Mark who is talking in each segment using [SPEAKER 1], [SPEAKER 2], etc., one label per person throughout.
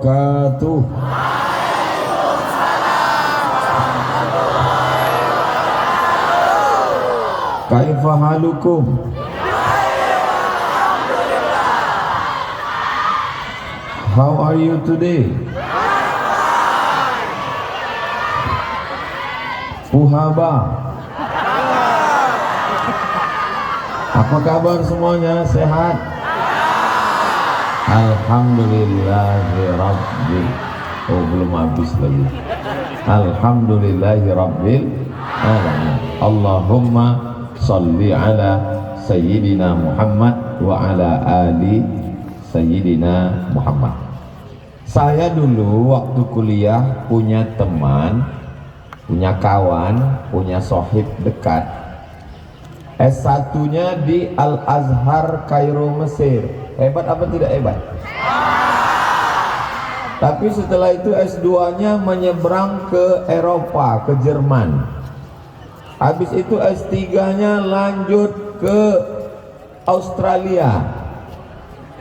[SPEAKER 1] wabarakatuh. Kaifa halukum? How are you today? Uhaba. Apa kabar semuanya? Sehat? Alhamdulillahirabbil. Oh, belum habis lagi. Alhamdulillahirabbil alamin. Allahumma sholli ala sayyidina Muhammad wa ala ali sayyidina Muhammad. Saya dulu waktu kuliah punya teman, punya kawan, punya sohib dekat. S1-nya di Al-Azhar Kairo, Mesir. Hebat apa tidak hebat? Tapi setelah itu S2-nya menyeberang ke Eropa, ke Jerman. Habis itu S3-nya lanjut ke Australia.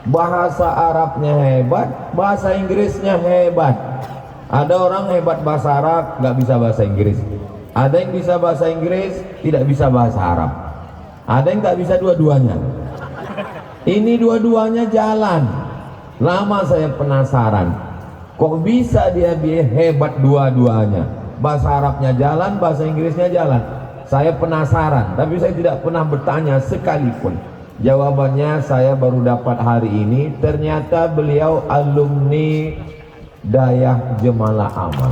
[SPEAKER 1] Bahasa Arabnya hebat, bahasa Inggrisnya hebat. Ada orang hebat bahasa Arab, nggak bisa bahasa Inggris. Ada yang bisa bahasa Inggris, tidak bisa bahasa Arab. Ada yang nggak bisa dua-duanya. Ini dua-duanya jalan. Lama saya penasaran, kok bisa dia hebat dua-duanya? Bahasa Arabnya jalan, bahasa Inggrisnya jalan. Saya penasaran, tapi saya tidak pernah bertanya sekalipun. Jawabannya saya baru dapat hari ini. Ternyata beliau alumni Dayah Jemalah Amal.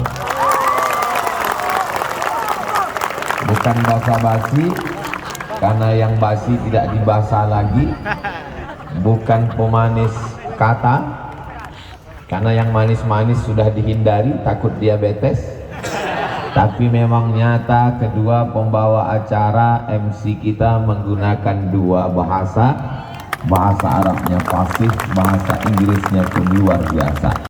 [SPEAKER 1] Bukan basa-basi, karena yang basi tidak dibasa lagi. Bukan pemanis kata, karena yang manis-manis sudah dihindari, takut diabetes. Tapi memang nyata kedua pembawa acara MC kita menggunakan dua bahasa. Bahasa Arabnya fasih, bahasa Inggrisnya pun luar biasa.